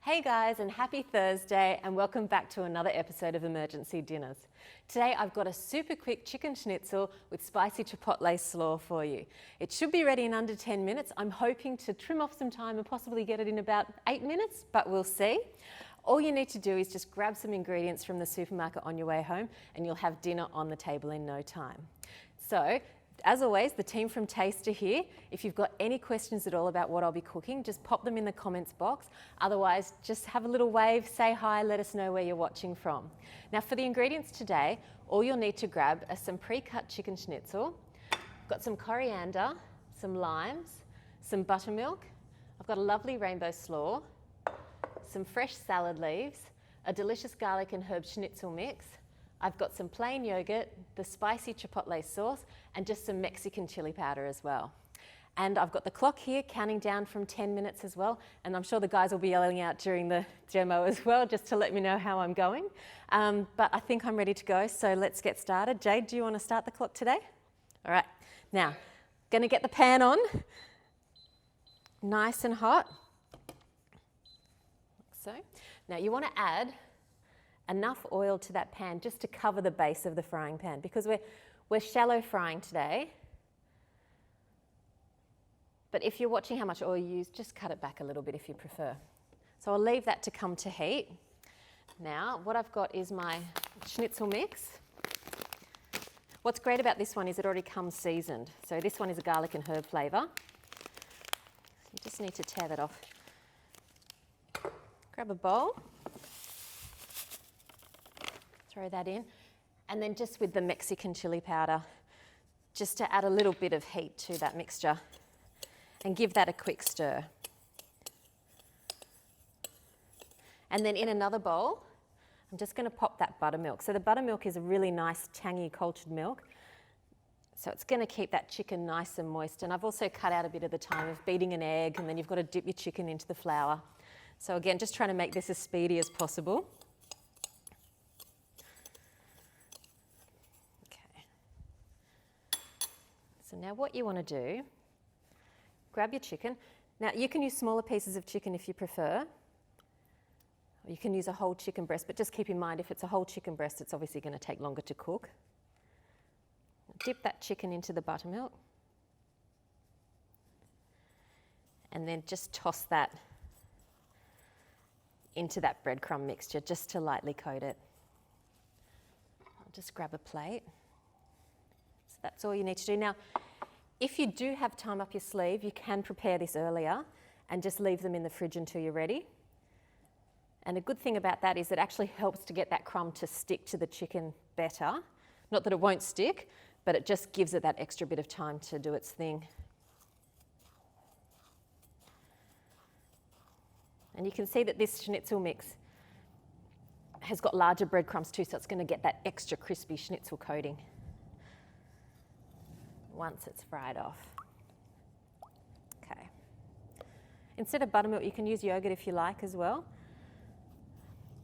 Hey guys, and happy Thursday, and welcome back to another episode of Emergency Dinners. Today I've got a super quick chicken schnitzel with spicy chipotle slaw for you. It should be ready in under 10 minutes. I'm hoping to trim off some time and possibly get it in about 8 minutes, but we'll see. All you need to do is just grab some ingredients from the supermarket on your way home and you'll have dinner on the table in no time. So, as always, the team from Taste are here. If you've got any questions at all about what I'll be cooking, just pop them in the comments box. Otherwise, just have a little wave, say hi, let us know where you're watching from. Now for the ingredients today, all you'll need to grab are some pre-cut chicken schnitzel. I've got some coriander, some limes, some buttermilk. I've got a lovely rainbow slaw, some fresh salad leaves, a delicious garlic and herb schnitzel mix. I've got some plain yogurt, the spicy chipotle sauce, and just some Mexican chili powder as well. And I've got the clock here counting down from 10 minutes as well, and I'm sure the guys will be yelling out during the demo as well, just to let me know how I'm going. But I think I'm ready to go, so let's get started. Jade, do you want to start the clock today? All right, now, gonna get the pan on, nice and hot, like so. Now you want to add enough oil to that pan just to cover the base of the frying pan, because we're shallow frying today. But if you're watching how much oil you use, just cut it back a little bit if you prefer. So I'll leave that to come to heat. Now, what I've got is my schnitzel mix. What's great about this one is it already comes seasoned. So this one is a garlic and herb flavour. So you just need to tear that off. Grab a bowl. Throw that in, and then just with the Mexican chili powder, just to add a little bit of heat to that mixture and give that a quick stir. And then in another bowl, I'm just going to pop that buttermilk. So the buttermilk is a really nice tangy cultured milk, so it's going to keep that chicken nice and moist. And I've also cut out a bit of the time of beating an egg, and then you've got to dip your chicken into the flour. So again, just trying to make this as speedy as possible. So now what you want to do, grab your chicken. Now you can use smaller pieces of chicken if you prefer, or you can use a whole chicken breast, but just keep in mind if it's a whole chicken breast, it's obviously going to take longer to cook. Dip that chicken into the buttermilk, and then just toss that into that breadcrumb mixture just to lightly coat it. I'll just grab a plate. That's all you need to do. Now, if you do have time up your sleeve, you can prepare this earlier and just leave them in the fridge until you're ready. And a good thing about that is it actually helps to get that crumb to stick to the chicken better. Not that it won't stick, but it just gives it that extra bit of time to do its thing. And you can see that this schnitzel mix has got larger breadcrumbs too, so it's going to get that extra crispy schnitzel coating once it's fried off. Okay. Instead of buttermilk, you can use yogurt if you like as well.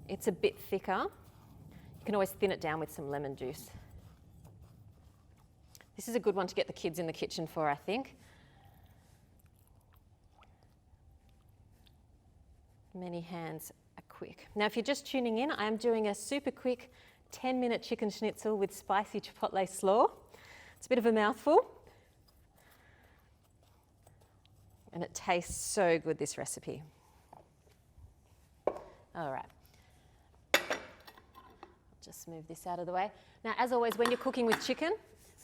It's a bit thicker. You can always thin it down with some lemon juice. This is a good one to get the kids in the kitchen for, I think. Many hands are quick. Now, if you're just tuning in, I am doing a super quick 10-minute chicken schnitzel with spicy chipotle slaw. It's a bit of a mouthful, and it tastes so good, this recipe. All right, I'll just move this out of the way. Now, as always, when you're cooking with chicken,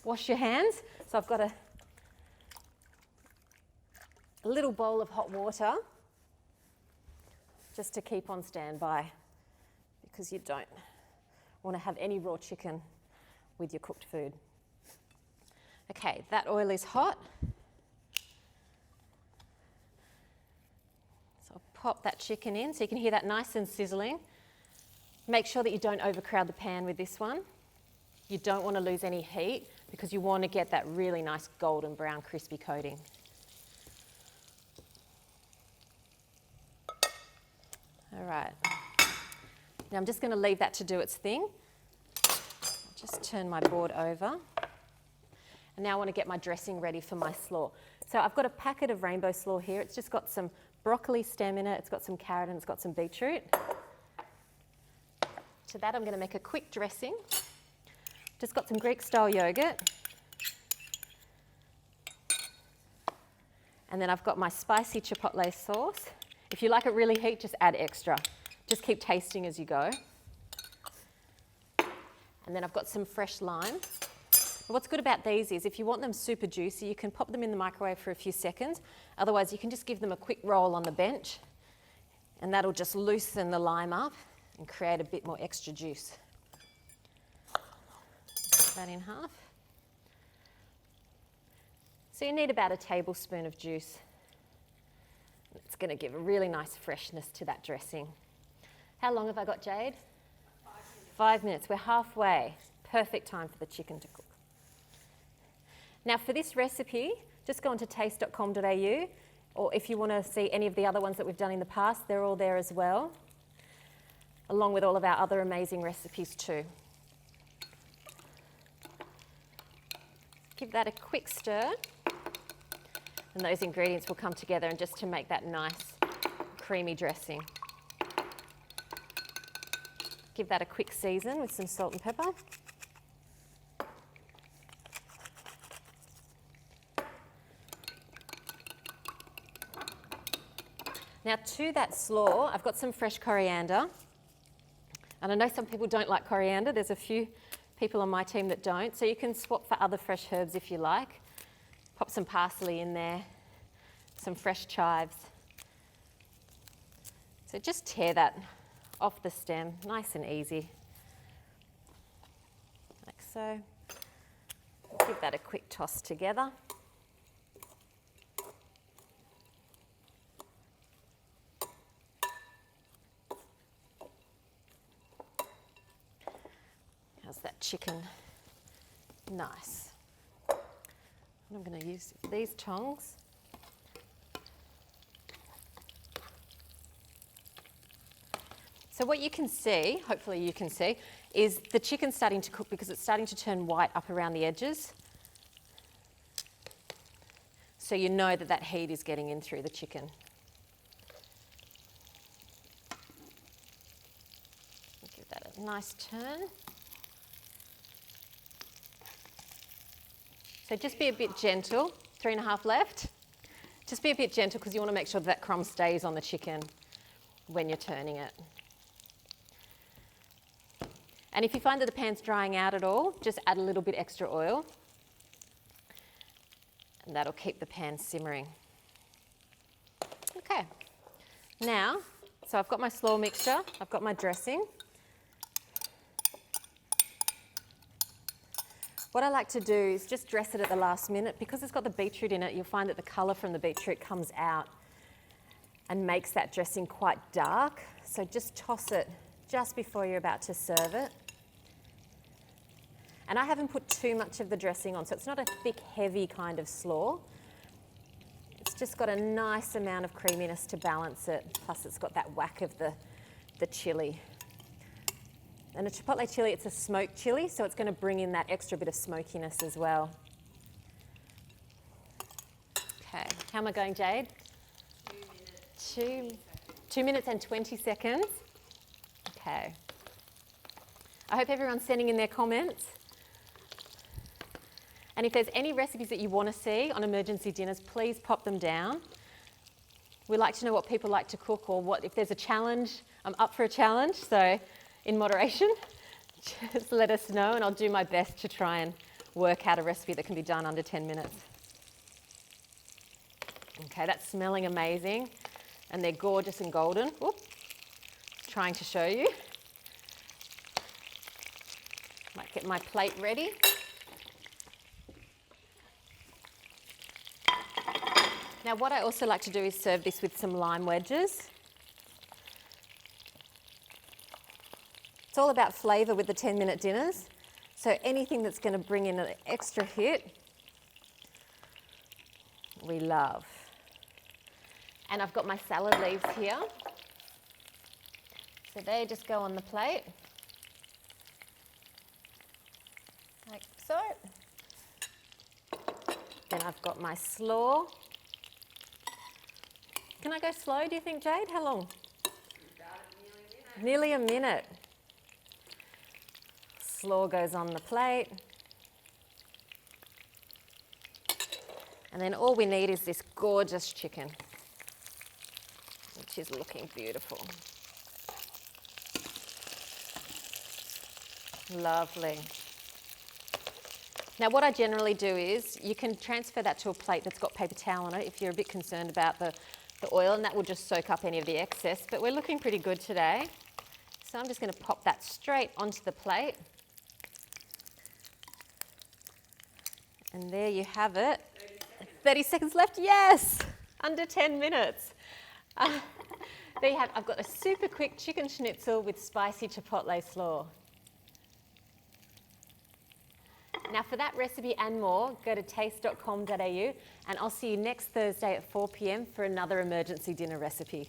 wash your hands. So I've got a little bowl of hot water just to keep on standby, because you don't want to have any raw chicken with your cooked food. Okay, that oil is hot. So I'll pop that chicken in so you can hear that nice and sizzling. Make sure that you don't overcrowd the pan with this one. You don't want to lose any heat because you want to get that really nice golden brown crispy coating. All right. Now I'm just going to leave that to do its thing. I'll just turn my board over. And now I want to get my dressing ready for my slaw. So I've got a packet of rainbow slaw here. It's just got some broccoli stem in it, it's got some carrot and it's got some beetroot. To that I'm going to make a quick dressing. Just got some Greek style yogurt. And then I've got my spicy chipotle sauce. If you like it really heat, just add extra. Just keep tasting as you go. And then I've got some fresh lime. What's good about these is if you want them super juicy, you can pop them in the microwave for a few seconds. Otherwise, you can just give them a quick roll on the bench and that'll just loosen the lime up and create a bit more extra juice. Cut that in half. So you need about a tablespoon of juice. It's going to give a really nice freshness to that dressing. How long have I got, Jade? 5 minutes. We're halfway. Perfect time for the chicken to cook. Now for this recipe, just go on to taste.com.au, or if you want to see any of the other ones that we've done in the past, they're all there as well, along with all of our other amazing recipes too. Give that a quick stir, and those ingredients will come together and just to make that nice creamy dressing. Give that a quick season with some salt and pepper. Now to that slaw, I've got some fresh coriander. And I know some people don't like coriander. There's a few people on my team that don't. So you can swap for other fresh herbs if you like. Pop some parsley in there, some fresh chives. So just tear that off the stem, nice and easy. Like so. Give that a quick toss together. How's that chicken? Nice. I'm going to use these tongs. So what you can see, hopefully you can see, is the chicken's starting to cook because it's starting to turn white up around the edges. So you know that that heat is getting in through the chicken. Give that a nice turn. So just be a bit gentle, 3.5 left. Just be a bit gentle because you want to make sure that crumb stays on the chicken when you're turning it. And if you find that the pan's drying out at all, just add a little bit extra oil and that'll keep the pan simmering. Okay, now, so I've got my slaw mixture, I've got my dressing. What I like to do is just dress it at the last minute. Because it's got the beetroot in it, you'll find that the colour from the beetroot comes out and makes that dressing quite dark. So just toss it just before you're about to serve it. And I haven't put too much of the dressing on, so it's not a thick, heavy kind of slaw. It's just got a nice amount of creaminess to balance it, plus it's got that whack of the chilli. And a chipotle chili, it's a smoked chili, so it's going to bring in that extra bit of smokiness as well. Okay, how am I going, Jade? 2 minutes. 2 minutes and 20 seconds. Okay. I hope everyone's sending in their comments. And if there's any recipes that you want to see on emergency dinners, please pop them down. We like to know what people like to cook, or what if there's a challenge. I'm up for a challenge, so in moderation, just let us know and I'll do my best to try and work out a recipe that can be done under 10 minutes. Okay, that's smelling amazing and they're gorgeous and golden. Whoop. Trying to show you. Might get my plate ready. Now what I also like to do is serve this with some lime wedges. It's all about flavour with the 10-minute dinners. So anything that's going to bring in an extra hit, we love. And I've got my salad leaves here. So they just go on the plate. Like so. Then I've got my slaw. Can I go slow, do you think, Jade? How long? Nearly a minute. Slaw goes on the plate. And then all we need is this gorgeous chicken, which is looking beautiful. Lovely. Now what I generally do is, you can transfer that to a plate that's got paper towel on it if you're a bit concerned about the oil, and that will just soak up any of the excess, but we're looking pretty good today. So I'm just going to pop that straight onto the plate. And there you have it. 30 seconds left, yes! Under 10 minutes. There you have, I've got a super quick chicken schnitzel with spicy chipotle slaw. Now for that recipe and more, go to taste.com.au, and I'll see you next Thursday at 4 p.m. for another emergency dinner recipe.